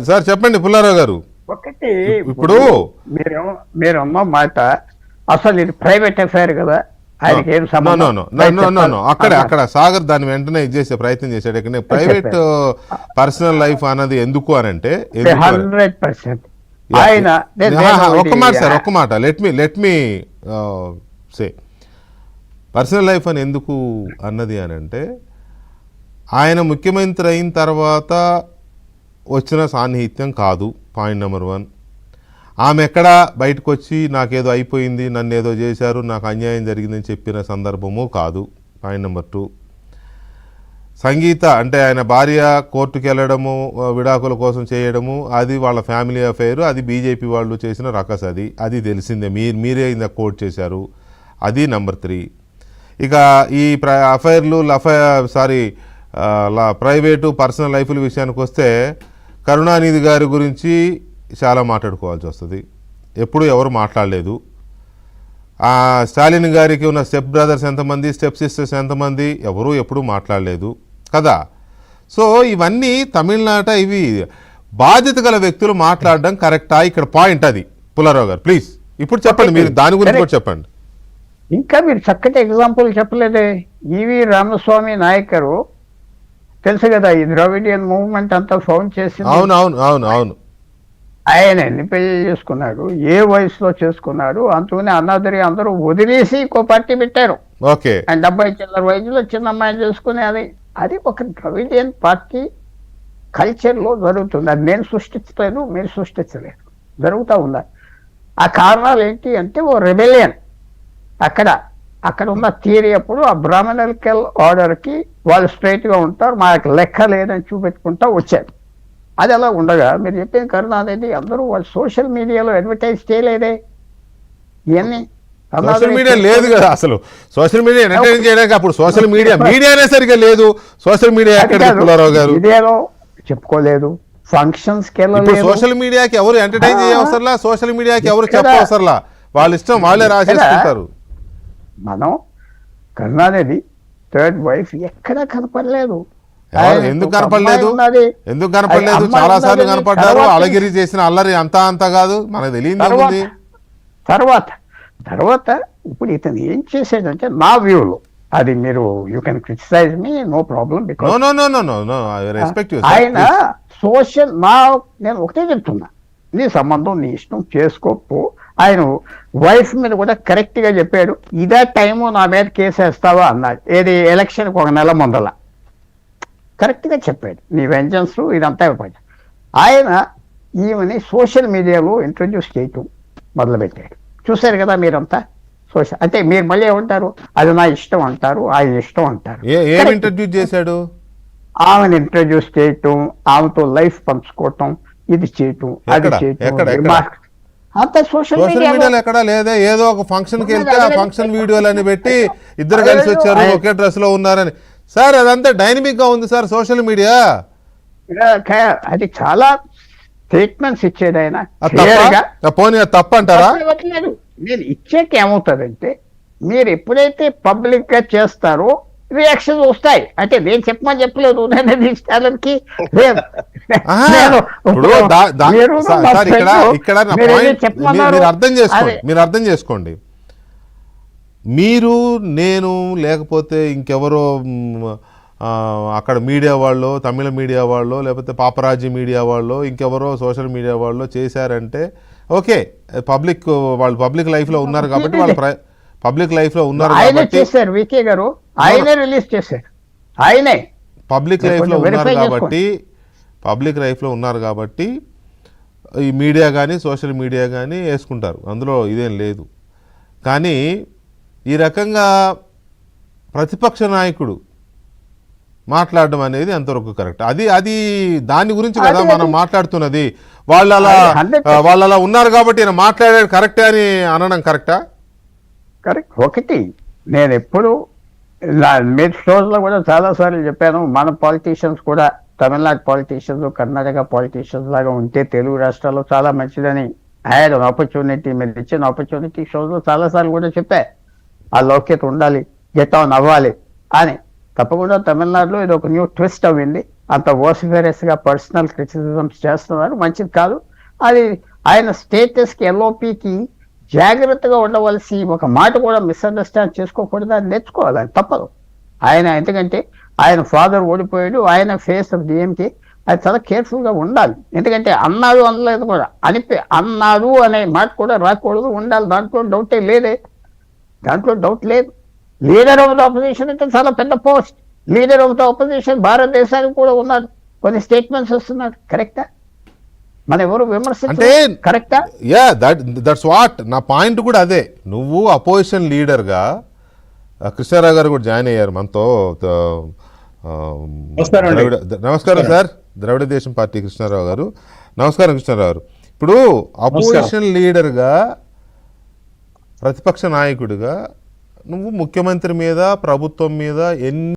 Sir చెప్పండి పుల్లారావు గారు. ఒకటి ఇప్పుడు మీరు అన్న మాట అసలు ఇది ప్రైవేట్ అఫైర్ కదా, ఆయనకి ఏం సంబంధం. అక్కడ సాగర్ దాన్ని వెంటనే ఇచ్చేసే ప్రయత్నం చేశాడు. ఇక్కడ ప్రైవేట్ పర్సనల్ లైఫ్ అన్నది ఎందుకు అని అంటే 100% ఆయన ఒక్క మాట సార్, ఒక్క మాట let me say personal life అని ఎందుకు అన్నది అని అంటే, ఆయన ముఖ్యమంత్రి అయిన తర్వాత వచ్చిన సాన్నిహిత్యం కాదు పాయింట్ నెంబర్ 1. ఆమె ఎక్కడ బయటకు వచ్చి నాకేదో అయిపోయింది, నన్ను ఏదో చేశారు, నాకు అన్యాయం జరిగిందని చెప్పిన సందర్భము కాదు పాయింట్ నెంబర్ 2. సంగీత అంటే ఆయన భార్య కోర్టుకు వెళ్ళడము, విడాకుల కోసం చేయడము, అది వాళ్ళ ఫ్యామిలీ అఫైర్, అది బీజేపీ వాళ్ళు చేసిన రకస్, అది తెలిసిందే, మీరే ఇంత కోర్టు చేశారు, అది నెంబర్ 3. ఇక ఈ అఫైర్లు ప్రైవేటు పర్సనల్ లైఫ్ల విషయానికి వస్తే కరుణానిధి గారి గురించి చాలా మాట్లాడుకోవాల్సి వస్తుంది. ఎప్పుడు ఎవరు మాట్లాడలేదు. స్టాలిన్ గారికి ఉన్న స్టెప్ బ్రదర్స్ ఎంతమంది, స్టెప్ సిస్టర్స్ ఎంతమంది, ఎవరు ఎప్పుడు మాట్లాడలేదు కదా. సో ఇవన్నీ తమిళనాట, ఇవి బాధ్యత గల వ్యక్తులు మాట్లాడడం కరెక్టా? ఇక్కడ పాయింట్ అది. పుల్లారావు గారు ప్లీజ్ ఇప్పుడు చెప్పండి, మీరు దాని గురించి కూడా చెప్పండి. ఇంకా మీరు చక్కటి ఎగ్జాంపుల్ చెప్పలేదే. ఈవి రామస్వామి నాయకరు తెలుసు కదా, ఈ ద్రవిడియన్ మూవ్మెంట్ అంతా ఫౌండ్ చేసింది. అవును. ఆయన ఎన్ని పెళ్లి చేసుకున్నాడు, ఏ వయసులో చేసుకున్నాడు, అంతనే అన్నాదరి అందరూ వదిలేసి ఇంకో పార్టీ పెట్టారు. ఆయన 70 చిల్లర వయసులో చిన్న అమ్మాయిని చేసుకుని అది ఒక ద్రవిడియన్ పార్టీ కల్చర్లో జరుగుతుంది. అది నేను సృష్టించలేదు, మీరు సృష్టించలేదు, జరుగుతూ ఉన్నారు. ఆ కారణాలు ఏంటి అంటే ఓ రెబెలియన్. అక్కడ ఉన్న థియరీ అప్పుడు ఆ బ్రాహ్మణికల్ ఆర్డర్కి వాళ్ళు స్ట్రైట్గా ఉంటారు, మాకు లెక్క లేదని చూపెట్టుకుంటా వచ్చారు. అది అలా ఉండగా మీరు చెప్పిన కరుణానిధి అందరూ వాళ్ళు సోషల్ మీడియాలో అడ్వర్టైజ్ చేయలేదే. ఇవన్నీ సోషల్ మీడియా లేదు కదా అసలు. సోషల్ మీడియా ఎంటర్టైన్ చేయడానికి అప్పుడు సోషల్ మీడియానే సరిగా లేదు. సోషల్ మీడియా మీడియాలో చెప్పుకోలేదు, ఫంక్షన్స్ కి సోషల్ మీడియాకి ఎవరు ఎంటర్టైన్ చేయవసరలా, సోషల్ మీడియాకి ఎవరు చెప్పవసరలా, వాళ్ళ ఇష్టం వాళ్ళే రాసేసుకుంటారు. మనం కరుణానిధి థర్డ్ వైఫ్ ఎక్కడా కనపడలేదు. ఎందుకు కనపడలేదు? చాలా సార్లు కనపడ్డారు. అలగిరి చేసిన అల్లరి అంతా కాదు, మనకు తెలియదు. తర్వాత ఇప్పుడు ఇతను ఏం చేసాడంటే నా వ్యూలో, అది మీరు you can criticise me, no problem, ఆయన సోషల్ నేను ఒకటే చెప్తున్నా, నీ సంబంధం నీ ఇష్టం చేసుకోపో. ఆయన వైఫ్ మీద కూడా కరెక్ట్ గా చెప్పాడు, ఇదే టైము నా మీద కేసు వేస్తావా అన్నాడు. ఏది ఎలక్షన్కి 1 నెల ముందల కరెక్ట్ గా చెప్పాడు, నీ వెంజన్స్ ఇదంతా ఇవ్వబడి. ఆయన ఈమెని సోషల్ మీడియాలో ఇంట్రడ్యూస్ చేయటం మొదలుపెట్టాడు. చూశారు కదా మీరంతా. సోషల్ అంటే మీరు మళ్ళీ ఏమంటారు, అది నా ఇష్టం అంటారు, ఆయన ఇష్టం అంటారు. ఇంట్రడ్యూస్ చేశాడు? ఆమెను ఇంట్రడ్యూస్ చేయటం, ఆమెతో లైఫ్ పంచుకోవటం, ఇది చేయటం, అది చేయటం అంత సోషల్ మీడియాలో ఎక్కడా లేదా. ఏదో ఒక ఫంక్షన్ కి వెళ్తే ఆ ఫంక్షన్ వీడియోలని పెట్టి ఇద్దరు కలిసి వచ్చారు, ఒకే డ్రెస్ లో ఉన్నారని. సార్ అదంతా డైనమిక్ గా ఉంది సార్ సోషల్ మీడియా. అది చాలా స్టేట్మెంట్స్ ఇచ్చేది ఆయన. పోనీ తప్పంటారా? నేను ఇచ్చాక ఏమవుతుందంటే, మీరు ఎప్పుడైతే పబ్లిక్ గా చేస్తారో రియాక్షన్ వస్తాయి. అంటే నేను చెప్పలేదు, నేను ఛానల్కి మీరు అర్థం చేసుకోండి. మీరు, నేను, లేకపోతే ఇంకెవరో అక్కడ మీడియా వాళ్ళు, తమిళ మీడియా వాళ్ళు, లేకపోతే పాపరాజీ మీడియా వాళ్ళు, ఇంకెవరో సోషల్ మీడియా వాళ్ళు చేశారంటే ఓకే, వాళ్ళు పబ్లిక్ లైఫ్ లో ఉన్నారు కాబట్టి పబ్లిక్ లైఫ్ లో ఉన్నారు కాబట్టి వికే గారు ఆయనే రిలీజ్ చేశారు. ఆయనే పబ్లిక్ లైఫ్ లో ఉన్నారు కాబట్టి ఈ మీడియా కానీ సోషల్ మీడియా కానీ వేసుకుంటారు, అందులో ఇదేం లేదు. కానీ ఈ రకంగా ప్రతిపక్ష నాయకుడు మాట్లాడడం అనేది అంతవరకు కరెక్ట్. అది దాని గురించి కదా మనం మాట్లాడుతున్నది. వాళ్ళు అలా ఉన్నారు కాబట్టి ఈయన మాట్లాడేది కరెక్టే అని అనడం కరెక్టా? కరెక్ట్. ఒకటి నేను ఎప్పుడు మీ షోస్లో కూడా చాలాసార్లు చెప్పాను, మన పాలిటీషియన్స్ కూడా తమిళనాడు పాలిటీషియన్స్, కర్ణాటక పాలిటీషియన్స్ లాగా ఉంటే తెలుగు రాష్ట్రాల్లో చాలా మంచిదని. హ్యాడ్ అన్ ఆపర్చునిటీ, మీరు ఇచ్చిన ఆపర్చునిటీ షోస్లో చాలాసార్లు కూడా చెప్పా, ఆ లౌక్యత ఉండాలి, గెట్ ఆన్ అవ్వాలి అని. తప్పకుండా తమిళనాడులో ఇది ఒక న్యూ ట్విస్ట్ అవ్వింది. అంత గా పర్సనల్ క్రిటిసిజమ్స్ చేస్తున్నారు, మంచిది కాదు. అది ఆయన స్టేటస్కి ఎల్ఓపికి జాగ్రత్తగా ఉండవలసి ఒక మాట కూడా మిస్అండర్స్టాండ్ చేసుకోకూడదు, అది నేర్చుకోవాలి, అది తప్పదు. ఆయన ఎందుకంటే ఆయన ఫాదర్ ఓడిపోయాడు, ఆయన ఫేస్ ఆఫ్ డిఎంకే, అది చాలా కేర్ఫుల్గా ఉండాలి. ఎందుకంటే అన్నాడు అనలేదు కూడా, అన్నాడు అనే మాట కూడా రాకూడదు, ఉండాలి. దాంట్లో డౌటే లేదే, దాంట్లో డౌట్ లేదు. లీడర్ ఆఫ్ ద ఆపోజిషన్ అంటే చాలా పెద్ద post. Leader of the opposition భారతదేశానికి కూడా ఉన్నాడు, కొన్ని స్టేట్మెంట్స్ వస్తున్నాడు. కరెక్టా? మన ఎవరు అంటే కరెక్టా? దట్స్ వాట్ నా పాయింట్ కూడా అదే. నువ్వు అపోజిషన్ లీడర్గా కృష్ణారావు గారు కూడా జాయిన్ అయ్యారు మనతో. నమస్కారం సార్, ద్రవిడ దేశం పార్టీ కృష్ణారావు గారు. నమస్కారం కృష్ణారావు గారు. ఇప్పుడు అపోజిషన్ లీడర్గా, ప్రతిపక్ష నాయకుడిగా నువ్వు ముఖ్యమంత్రి మీద, ప్రభుత్వం మీద ఎన్ని